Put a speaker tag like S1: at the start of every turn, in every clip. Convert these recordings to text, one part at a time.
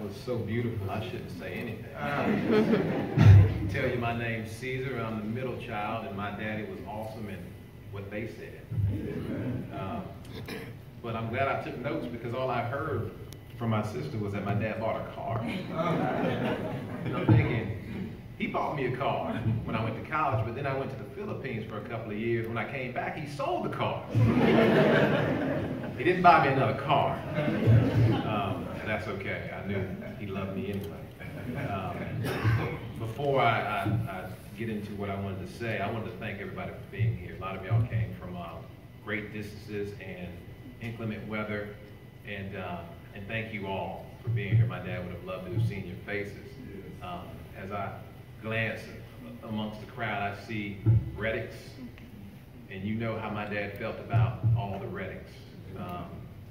S1: was so beautiful, I shouldn't say anything. Tell you my name's Ceasar, I'm the middle child, and my daddy was awesome in what they said. But I'm glad I took notes because all I heard from my sister was that my dad bought a car. And I'm thinking, he bought me a car when I went to college, but then I went to the Philippines for a couple of years. When I came back, he sold the car. He didn't buy me another car. That's okay. I knew he loved me anyway. Before I get into what I wanted to say, I wanted to thank everybody for being here. A lot of y'all came from great distances and inclement weather, and thank you all for being here. My dad would have loved to have seen your faces. As I glance amongst the crowd, I see Reddicks, and you know how my dad felt about all the Reddicks.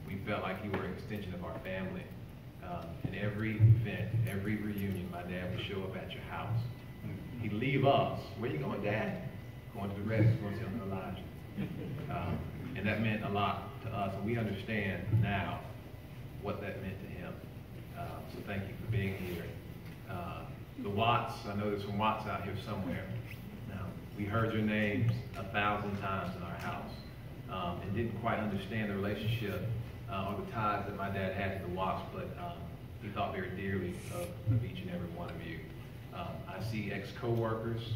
S1: We felt like you were an extension of our family. In every event, every reunion, my dad would show up at your house. He'd leave us. Where you going, Dad? Going to the Reddicks, going to see Uncle Elijah. And that meant a lot to us, and we understand now what that meant to him. So thank you for being here. The Watts, I know there's some Watts out here somewhere. Now, we heard your names 1,000 times in our house and didn't quite understand the relationship or the ties that my dad had to the Watts, but he thought very dearly of each and every one of you. I see ex-co-workers.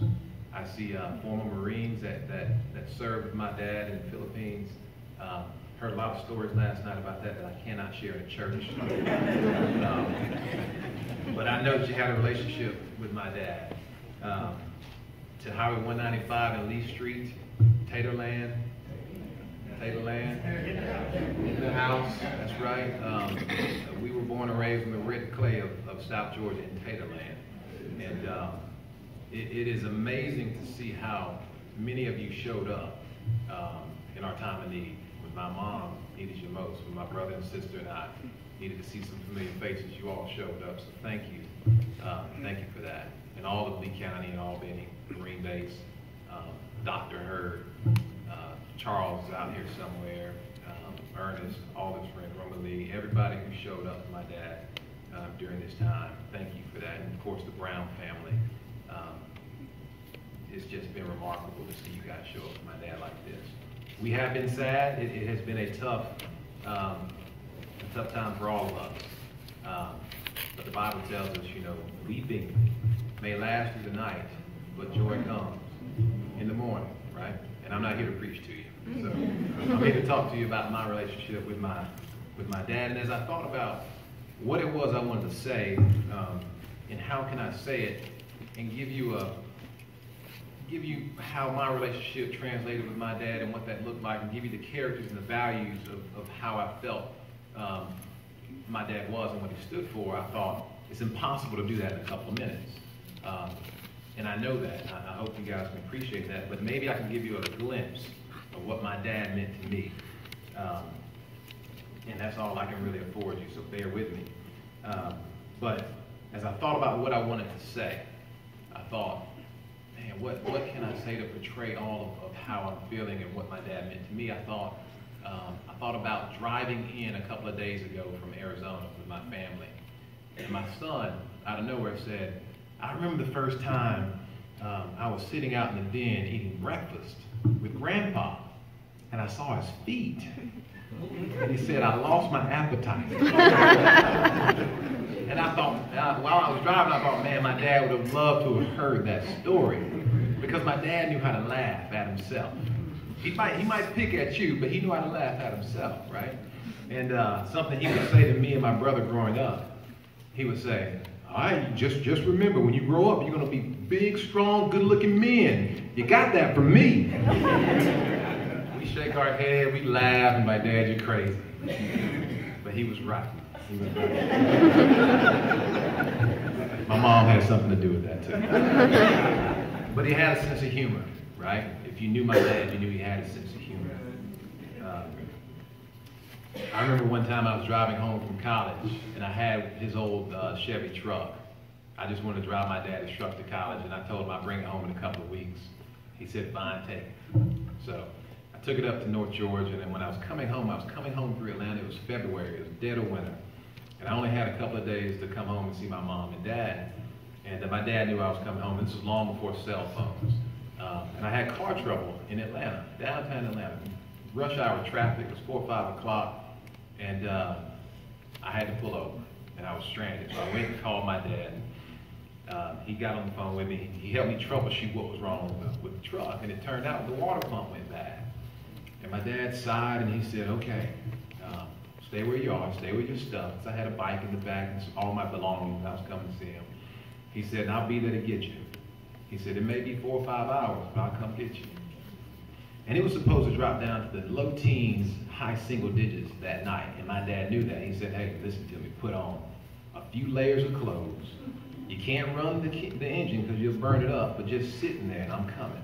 S1: I see former Marines that served with my dad in the Philippines. Heard a lot of stories last night about that I cannot share in church. But I know that you had a relationship with my dad. To Highway 195 and Lee Street, Taterland, in the house, that's right. We were born and raised in the red clay of South Georgia in Taterland. And it is amazing to see how many of you showed up in our time of need. When my mom needed you most, when my brother and sister and I needed to see some familiar faces, you all showed up. So thank you. Thank you for that. And all of Lee County and Albany, Marine Base, Dr. Hurd, Charles is out here somewhere, Ernest, all his friends, Roma Lee, everybody who showed up for my dad during this time. Thank you for that. And of course, the Brown family. It's just been remarkable to see you guys show up for my dad like this. We have been sad. It has been a tough time for all of us. But the Bible tells us, you know, weeping may last through the night, but joy comes in the morning, right? And I'm not here to preach to you. So I'm here to talk to you about my relationship with my dad. And as I thought about what it was I wanted to say, and how can I say it, and give you how my relationship translated with my dad and what that looked like, and give you the characters and the values of how I felt my dad was and what he stood for, I thought it's impossible to do that in a couple of minutes. And I know that. I hope you guys can appreciate that. But maybe I can give you a glimpse of what my dad meant to me. And that's all I can really afford you, so bear with me. But as I thought about what I wanted to say, I thought, man, what can I say to portray all of how I'm feeling and what my dad meant to me? I thought about driving in a couple of days ago from Arizona with my family. And my son, out of nowhere, said, I remember the first time I was sitting out in the den eating breakfast with Grandpa, and I saw his feet. And he said, I lost my appetite. And I thought, while I was driving, I thought, man, my dad would have loved to have heard that story, because my dad knew how to laugh at himself. He might pick at you, but he knew how to laugh at himself, right? And something he would say to me and my brother growing up, he would say, all right, just remember, when you grow up, you're going to be big, strong, good-looking men. You got that from me. We shake our head, we laugh, and my dad, you're crazy. But he was right. He was right. My mom had something to do with that, too. But he had a sense of humor, right? If you knew my dad, you knew he had a sense of humor. I remember one time I was driving home from college, and I had his old Chevy truck. I just wanted to drive my dad's truck to college, and I told him I'd bring it home in a couple of weeks. He said, fine, take it. So I took it up to North Georgia, and then when I was coming home through Atlanta. It was February, it was dead of winter. And I only had a couple of days to come home and see my mom and dad. And my dad knew I was coming home. This was long before cell phones. And I had car trouble in Atlanta, downtown Atlanta. Rush hour traffic, it was 4 or 5 o'clock, and I had to pull over, and I was stranded. So I went and called my dad. He got on the phone with me. He helped me troubleshoot what was wrong with the truck, and it turned out the water pump went bad. And my dad sighed, and he said, okay, stay where you are, stay with your stuff. So I had a bike in the back and all my belongings. I was coming to see him. He said, I'll be there to get you. He said, it may be 4 or 5 hours, but I'll come get you. And it was supposed to drop down to the low teens, high single digits that night. And my dad knew that. He said, hey, listen to me, put on a few layers of clothes. You can't run the engine because you'll burn it up, but just sitting there and I'm coming.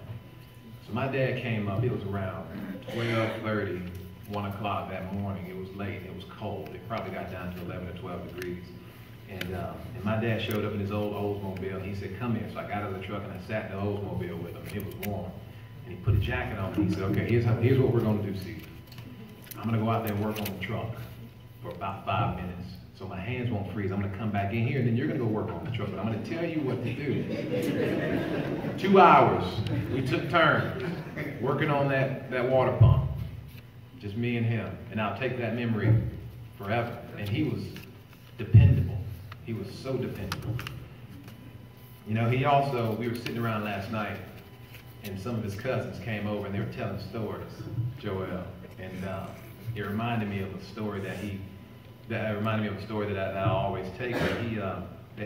S1: So my dad came up, it was around 12:30, 1 o'clock that morning. It was late, it was cold. It probably got down to 11 or 12 degrees. And my dad showed up in his old Oldsmobile, and he said, come here. So I got out of the truck and I sat in the Oldsmobile with him. It was warm. And he put a jacket on and he said, okay, here's what we're going to do, Ceasar. I'm going to go out there and work on the truck for about 5 minutes so my hands won't freeze. I'm going to come back in here and then you're going to go work on the truck. But I'm going to tell you what to do. 2 hours, we took turns working on that water pump. Just me and him. And I'll take that memory forever. And he was dependable. He was so dependable. You know, we were sitting around last night and some of his cousins came over and they were telling stories, Joel. And it reminded me of a story that I always take that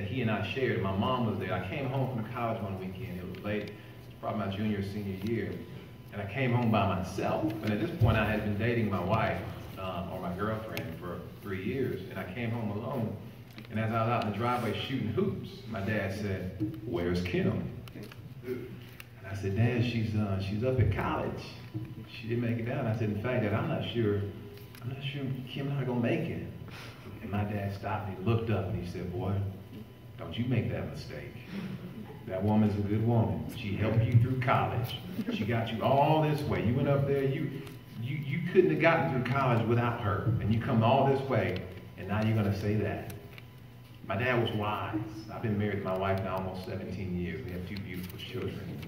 S1: he and I shared. My mom was there. I came home from college one weekend. It was late. It was probably my junior or senior year. And I came home by myself. And at this point I had been dating my wife or my girlfriend for 3 years. And I came home alone. And as I was out in the driveway shooting hoops, my dad said, where's Kim? And I said, Dad, she's up at college. She didn't make it down. I said, in fact, Dad, I'm not sure Kim and I are gonna make it. And my dad stopped and he looked up and he said, boy, don't you make that mistake. That woman's a good woman. She helped you through college. She got you all this way. You went up there, you couldn't have gotten through college without her. And you come all this way, and now you're gonna say that. My dad was wise. I've been married to my wife now almost 17 years. We have 2 beautiful children.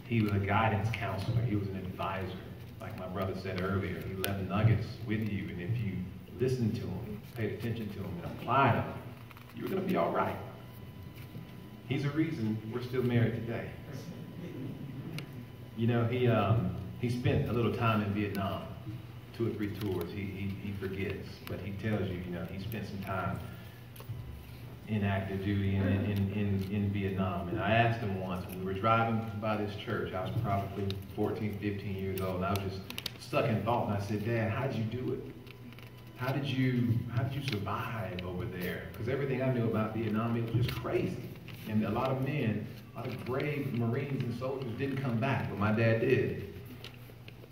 S1: He was a guidance counselor. He was an advisor. Like my brother said earlier, he left nuggets with you, and if you listened to him, paid attention to him, and applied them, you were going to be all right. He's the reason we're still married today. You know, he spent a little time in Vietnam, 2 or 3 tours. He forgets, but he tells you, you know, he spent some time in active duty in Vietnam. And I asked him once, when we were driving by this church, I was probably 14, 15 years old, and I was just stuck in thought, and I said, Dad, how'd you do it? How did you survive over there? Because everything I knew about Vietnam, it was just crazy. And a lot of men, a lot of brave Marines and soldiers didn't come back, but my dad did.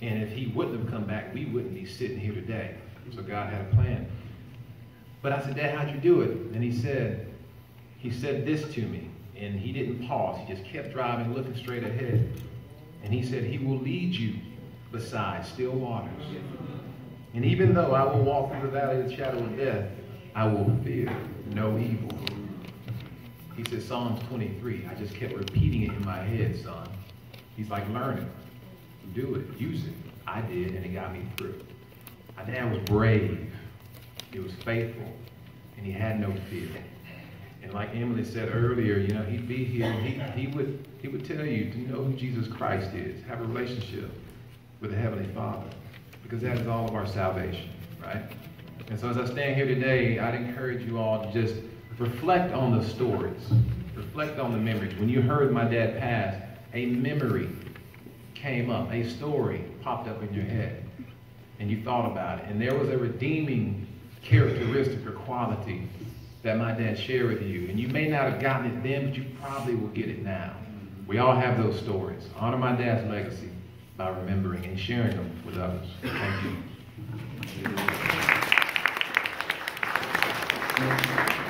S1: And if he wouldn't have come back, we wouldn't be sitting here today. So God had a plan. But I said, Dad, how'd you do it? And he said this to me, and he didn't pause. He just kept driving, looking straight ahead. And he said, he will lead you beside still waters. And even though I will walk through the valley of the shadow of death, I will fear no evil. He said, Psalms 23. I just kept repeating it in my head, son. He's like, learn it. Do it. Use it. I did, and it got me through. My dad was brave. He was faithful, and he had no fear. And like Emily said earlier, you know, he'd be here, and he would tell you to know who Jesus Christ is, have a relationship with the Heavenly Father, because that is all of our salvation, right? And so as I stand here today, I'd encourage you all to just reflect on the stories, reflect on the memories. When you heard my dad pass, a memory came up, a story popped up in your head, and you thought about it, and there was a redeeming characteristic or quality that my dad shared with you. And you may not have gotten it then, but you probably will get it now. We all have those stories. Honor my dad's legacy by remembering and sharing them with others. Thank you.